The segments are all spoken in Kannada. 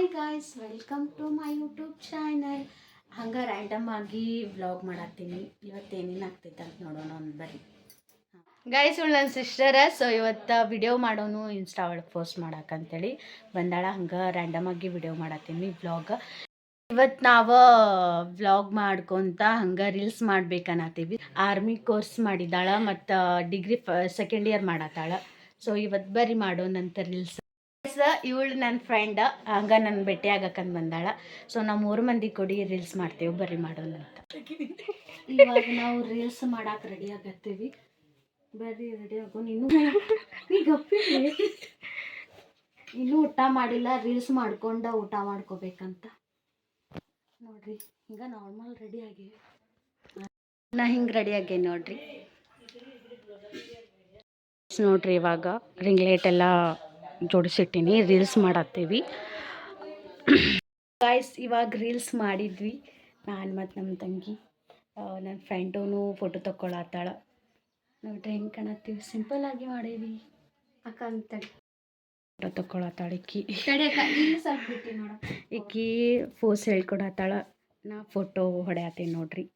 Hi guys, welcome to my YouTube channel. ಹಂಗೆ ರ್ಯಾಂಡಮ್ ಆಗಿ ವ್ಲಾಗ್ ಮಾಡತ್ತೀನಿ. ಇವತ್ತೇನೇನು ಆಗ್ತೈತೆ ಅಂತ ನೋಡೋಣ ಒಂದು ಬರೀ. ಗಾಯ್ಸ್, ಇವಳು ನನ್ನ ಸಿಸ್ಟರ. ಸೊ ಇವತ್ತು ವಿಡಿಯೋ ಮಾಡೋನು ಇನ್ಸ್ಟಾ ಒಳಗೆ ಪೋಸ್ಟ್ ಮಾಡಕ್ಕಂತೇಳಿ ಬಂದಾಳ. ಹಂಗೆ ರ್ಯಾಂಡಮ್ ಆಗಿ ವಿಡಿಯೋ ಮಾಡತ್ತೀನಿ ವ್ಲಾಗ್. ಇವತ್ತು ನಾವು ವ್ಲಾಗ್ ಮಾಡ್ಕೊತ ಹಂಗೆ ರೀಲ್ಸ್ ಮಾಡ್ಬೇಕನ್ನತ್ತೀವಿ. ಆರ್ಮಿ ಕೋರ್ಸ್ ಮಾಡಿದಾಳ ಮತ್ತು ಡಿಗ್ರಿ ಸೆಕೆಂಡ್ ಇಯರ್ ಮಾಡತ್ತಾಳ. ಸೊ ಇವತ್ತು ಬರೀ ಮಾಡೋಣಂತ ರೀಲ್ಸ್. ಇವಳು ನನ್ನ ಫ್ರೆಂಡ್, ಹಂಗೆ ನನ್ನ ಭೇಟಿ ಆಗಕ್ಕಂತ ಬಂದಾಳ. ಸೊ ನಾವು 3 ಮಂದಿ ಕೊಡಿ ರೀಲ್ಸ್ ಮಾಡ್ತೇವೆ, ಬರ್ರಿ ಮಾಡೋಣ ಅಂತ. ಇವಾಗ ನಾವು ರೀಲ್ಸ್ ಮಾಡಕ್ಕೆ ರೆಡಿ ಆಗತ್ತೀವಿ. ಬರ್ರಿ ರೆಡಿ ಆಗೋ. ನೀನು ಈಗ ಇನ್ನೂ ಊಟ ಮಾಡಿಲ್ಲ, ರೀಲ್ಸ್ ಮಾಡ್ಕೊಂಡು ಊಟ ಮಾಡ್ಕೋಬೇಕಂತ ನೋಡ್ರಿ. ಹಿಂಗೆ ನಾರ್ಮಲ್ ರೆಡಿ ಆಗೇವಿ. ನಾ ಹಿಂಗೆ ರೆಡಿ ಆಗೇನಿ ನೋಡ್ರಿ. ನೋಡ್ರಿ ಇವಾಗ ರಿಂಗ್ ಲೈಟ್ ಎಲ್ಲ ಜೋಡಿಸಿಟ್ಟಿನಿ, ರೀಲ್ಸ್ ಮಾಡತ್ತೀವಿ. ಗಾಯ್ಸ್, ಇವಾಗ ರೀಲ್ಸ್ ಮಾಡಿದ್ವಿ ನಾನು ಮತ್ತು ನಮ್ಮ ತಂಗಿ. ನನ್ನ ಫ್ರೆಂಡೂ ಫೋಟೋ ತಗೊಳತ್ತಾಳ. ನೋಡ್ರಿ ಹೆಂಗೆ ಕಾಣತ್ತೀವಿ, ಸಿಂಪಲ್ ಆಗಿ ಮಾಡೇವಿ. ಅಕ್ಕ ಅಂತ ಫೋಟೋ ತಗೊಳತ್ತಾಳ ಈಕಿ. ಈಕಿ ಫೋಸ್ ಹೇಳ್ಕೊಡತ್ತಾಳ, ನಾ ಫೋಟೋ ಹೊಡೆಯತ್ತೀನಿ ನೋಡ್ರಿ.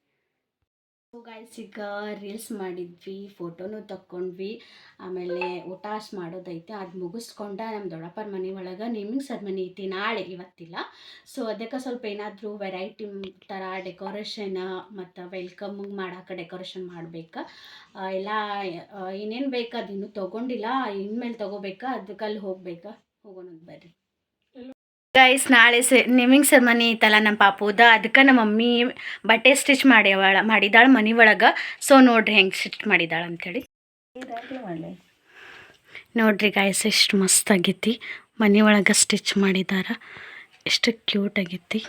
ಗಾಯ್ಸ್, ಈಗ ರೀಲ್ಸ್ ಮಾಡಿದ್ವಿ, ಫೋಟೋನು ತಕ್ಕೊಂಡ್ವಿ. ಆಮೇಲೆ ಊಟ ಮಾಡೋದೈತೆ. ಅದು ಮುಗಿಸ್ಕೊಂಡ ನಮ್ಮ ದೊಡ್ಡಪ್ಪರ ಮನೆ ಒಳಗೆ ನೇಮಿಂಗ್ ಸೆರೆಮನಿ ಐತಿ ನಾಳೆ, ಇವತ್ತಿಲ್ಲ. ಸೊ ಅದಕ್ಕೆ ಸ್ವಲ್ಪ ಏನಾದರೂ ವೆರೈಟಿ ಥರ ಡೆಕೋರೇಷನ್ ಮತ್ತು ವೆಲ್ಕಮ್ಗೆ ಮಾಡೋಕೆ ಡೆಕೋರೇಷನ್ ಮಾಡ್ಬೇಕು. ಎಲ್ಲ ಏನೇನು ಬೇಕು ಅದು ಇನ್ನೂ ತೊಗೊಂಡಿಲ್ಲ, ಇನ್ಮೇಲೆ ತೊಗೋಬೇಕಾ, ಅದಕ್ಕೆ ಅಲ್ಲಿ ಹೋಗೋಣ ಬರ್ರಿ. ಗೈಸ್, ನಾಳೆ ನೇಮಿಂಗ್ ಸೆರೆಮನಿ ಐತಲ್ಲ ನಮ್ಮ ಪಾಪುದ, ಅದಕ್ಕೆ ನಮ್ಮ ಮಮ್ಮಿ ಬಟ್ಟೆ ಸ್ಟಿಚ್ ಮಾಡಿದಾಳ ಮನೆ ಒಳಗೆ. ಸೊ ನೋಡ್ರಿ ಹೆಂಗೆ ಸ್ಟಿಚ್ ಮಾಡಿದಾಳ ಅಂಥೇಳಿ. ನೋಡ್ರಿ ಗೈಸ್, ಎಷ್ಟು ಮಸ್ತ್ ಆಗೈತಿ. ಮನೆ ಒಳಗೆ ಸ್ಟಿಚ್ ಮಾಡಿದಾರ, ಎಷ್ಟು ಕ್ಯೂಟ್ ಆಗೈತಿ,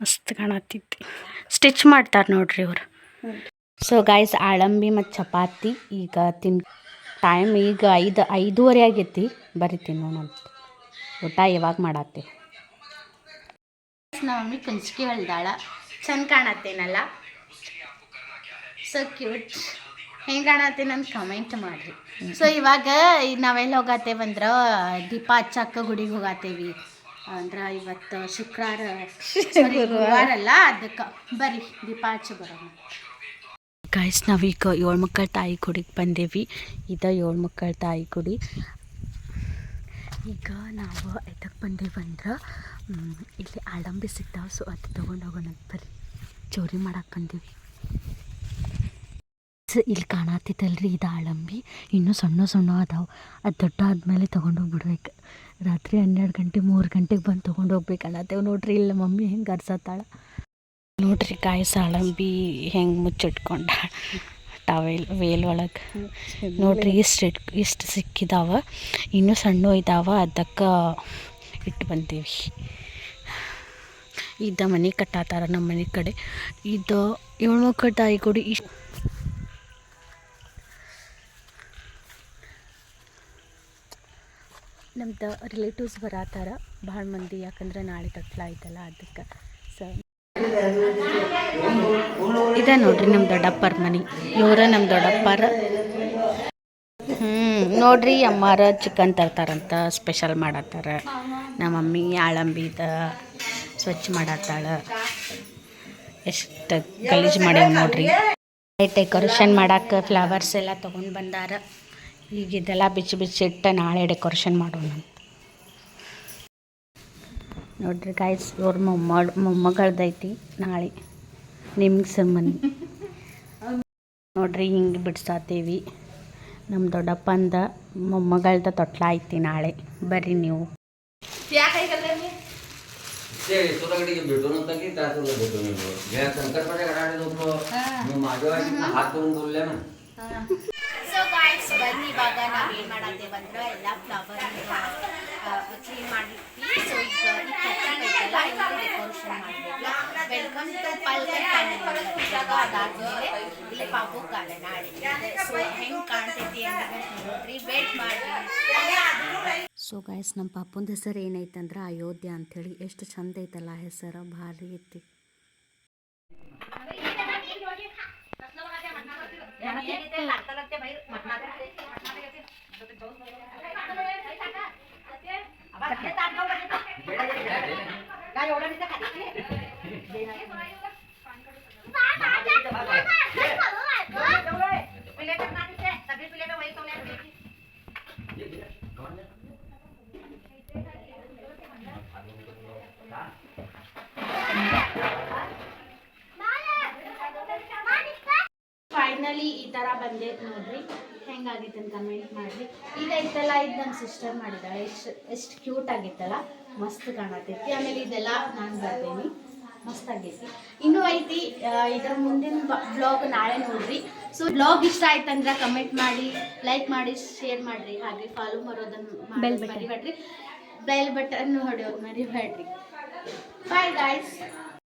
ಮಸ್ತ್ ಕಾಣತ್ತೈತಿ. ಸ್ಟಿಚ್ ಮಾಡ್ತಾರೆ ನೋಡ್ರಿ ಇವರು. ಸೊ ಗೈಸ್, ಆಳಂಬಿ ಮತ್ತು ಚಪಾತಿ ಈಗ ಟೈಮ್ ಈಗ 5:30 ಆಗೈತಿ. ಬರ್ರಿ ತಿನ್ನೋಣ. ಊಟ ಇವಾಗ ಮಾಡತ್ತೆ. ನಮ್ಮ ಮಮ್ಮಿ ಕುಂಚಿಕೆ ಹೊಲ್ದಾಳ, ಚಂದ ಕಾಣತ್ತೇನಲ್ಲ. So cute. ಹೆಂಗೆ ಕಾಣತ್ತೇನಂತ ಕಮೆಂಟ್ ಮಾಡಿರಿ. ಸೊ ಇವಾಗ ನಾವೆಲ್ಲ ಹೋಗತ್ತೇವಂದ್ರೆ ದೀಪ ಹಚ್ಚಕ್ಕೆ ಗುಡಿಗೆ ಹೋಗತ್ತೇವಿ. ಅಂದ್ರೆ ಇವತ್ತು ಗುರುವಾರ ಅಲ್ಲ, ಅದಕ್ಕೆ ಬರ್ರಿ ದೀಪ ಹಚ್ಚಿ ಬರೋಣ. ಗೈಸ್, ನಾವೀಗ 7 ಮಕ್ಕಳ ತಾಯಿ ಗುಡಿಗೆ ಬಂದೇವಿ. ಇದು 7 ಮಕ್ಕಳ ತಾಯಿ ಗುಡಿ. ಈಗ ನಾವು ಎದಕ್ಕೆ ಬಂದೇವಂದ್ರೆ ಇಲ್ಲಿ ಆಳಂಬಿ ಸಿಗ್ತಾವೆ. ಸೊ ಅದು ತೊಗೊಂಡು ಹೋಗೋಣ ಬರ್ರಿ. ಚೋರಿ ಮಾಡಕ್ಕೆ ಬಂದೀವಿ. ಇಲ್ಲಿ ಕಾಣತ್ತಿತ್ತಲ್ರಿ, ಇದು ಆಳಂಬಿ. ಇನ್ನೂ ಸಣ್ಣ ಸಣ್ಣ ಅದಾವೆ. ಅದು ದೊಡ್ಡ ಆದಮೇಲೆ ತೊಗೊಂಡೋಗ್ಬಿಡ್ಬೇಕು. ರಾತ್ರಿ 12 ಗಂಟೆ 3 ಗಂಟೆಗೆ ಬಂದು ತೊಗೊಂಡೋಗ್ಬೇಕು ಅನ್ನತ್ತೇವೆ. ನೋಡ್ರಿ ಇಲ್ಲಿ ಮಮ್ಮಿ ಹೆಂಗೆ ಅರ್ಸತ್ತಾಳ ನೋಡ್ರಿ. ಗಾಯ್ಸ್, ಆಳಂಬಿ ಹೆಂಗೆ ಮುಚ್ಚಿಟ್ಕೊಂಡ ವೇಲ್ ಒಳಗೆ ನೋಡ್ರಿ. ಇಷ್ಟು ಸಿಕ್ಕಿದಾವ, ಇನ್ನೂ ಸಣ್ಣ ಇದ್ದಾವೆ, ಅದಕ್ಕೆ ಇಟ್ಟು ಬಂದೀವಿ. ಇದ್ದ ಮನೆ ಕಟ್ಟಾತಾರ ನಮ್ಮ ಮನೆ ಕಡೆ. ಇದು 7 ಮಕ್ಕಳ ತಾಯಿ ಗುಡಿ. ನಮ್ದು ರಿಲೇಟಿವ್ಸ್ ಬರತ್ತಾರ ಭಾಳ ಮಂದಿ, ಯಾಕಂದ್ರೆ ನಾಳೆ ತಟ್ಲ ಐತಲ್ಲ ಅದಕ್ಕೆ. ಸೊ ಇದ ನೋಡ್ರಿ ನಮ್ಮ ದೊಡ್ಡಪ್ಪರ ಮನೆ. ಇವರ ನಮ್ಮ ದೊಡ್ಡಪ್ಪರ. ನೋಡ್ರಿ, ಅಮ್ಮಾರ ಚಿಕನ್ ತರ್ತಾರಂತ, ಸ್ಪೆಷಲ್ ಮಾಡತ್ತಾರ. ನಮ್ಮ ಮಮ್ಮಿ ಆಳಂಬಿದ ಸ್ವಚ್ಛ ಮಾಡತ್ತಾಳ. ಎಷ್ಟು ಗಲೀಜು ಮಾಡ್ಯಾವ ನೋಡ್ರಿ. ಡೆಕೋರೇಷನ್ ಮಾಡಕ್ಕೆ ಫ್ಲವರ್ಸ್ ಎಲ್ಲ ತೊಗೊಂಡು ಬಂದಾರ. ಈಗ ಇದೆಲ್ಲ ಬಿಚ್ಚಿಟ್ಟು ನಾಳೆ ಡೆಕೋರೇಷನ್ ಮಾಡೋಣ ನೋಡ್ರಿ. ಗಾಯ್ಸ್, ಇವ್ರ ಮೊಮ್ಮಗಳದೈತಿ ನಾಳೆ ನೇಮಿಂಗ್ ಸೆರೆಮನಿ. ನೋಡ್ರಿ ಹಿಂಗೆ ಬಿಡ್ಸಾತೀವಿ. ನಮ್ಮ ದೊಡ್ಡಪ್ಪಂದ ಮೊಮ್ಮಗಳದ ತೊಟ್ಲ ಐತಿ ನಾಳೆ, ಬರ್ರಿ ನೀವು. ಸೊ ಗಾಯ್ಸ್, ಬನ್ನಿ ಇವಾಗ ನಾವೇನು ಮಾಡತ್ತೇವಂದ್ರೆ ಎಲ್ಲ ಫ್ಲವರ್ ಕ್ಲೀನ್ ಮಾಡಿರ್ತೀವಿ. ಸೊ ಈಗ ಐತಲ್ಲ, ಇಲ್ಲಿ ಡೆಕೋರೇಷನ್ ಮಾಡಬೇಕು. ವೆಲ್ಕಮ್ ಟು ಅದಾದ್ಮೇಲೆ ಇಲ್ಲಿ ಪಾಪು ಕಾಲ ನಾಳೆ. ಸೊ ಹೆಂಗೆ ಕಾಣ್ತೈತಿ ಅಂತ ನೋಡ್ರಿ, ವೇಟ್ ಮಾಡಿ. ಸೊ ಗಾಯ್ಸ್, ನಮ್ಮ ಪಾಪುಂದ ಹೆಸರು ಏನೈತಂದ್ರೆ ಅಯೋಧ್ಯ ಅಂಥೇಳಿ. ಎಷ್ಟು ಚಂದ ಐತಲ್ಲ ಹೆಸರು, ಭಾರಿ ಐತಿ. ಫೈನಲಿ ಈ ಥರ ಬಂದೈತೆ ನೋಡ್ರಿ. ಹೆಂಗಾಗಿತ್ತು ಅಂತ ಕಮೆಂಟ್ ಮಾಡಿರಿ. ಈಗ ಐತಲ್ಲ ಇದು ನನ್ನ ಸಿಸ್ಟರ್ ಮಾಡಿದ್ದಾಳೆ. ಎಷ್ಟು ಕ್ಯೂಟ್ ಆಗಿತ್ತಲ್ಲ, ಮಸ್ತ್ ಕಾಣತೈತಿ. ಆಮೇಲೆ ಇದೆಲ್ಲ ನಾನು ಬರ್ತೀನಿ, ಮಸ್ತ್ ಆಗೈತಿ. ಇನ್ನೂ ಐತಿ, ಇದರ ಮುಂದಿನ ಬ್ಲಾಗ್ ನಾಳೆ ನೋಡ್ರಿ. ಸೊ ಬ್ಲಾಗ್ ಇಷ್ಟ ಆಯ್ತಂದ್ರೆ ಕಮೆಂಟ್ ಮಾಡಿ, ಲೈಕ್ ಮಾಡಿ, ಶೇರ್ ಮಾಡಿರಿ. ಹಾಗೆ ಫಾಲೋ ಮಾಡೋದನ್ನು ಮರಿಬೇಡ್ರಿ. ಬೆಲ್ ಬಟನ್ ಹೊಡೆಯೋದು ಮರಿಬೇಡ್ರಿ. Bye guys.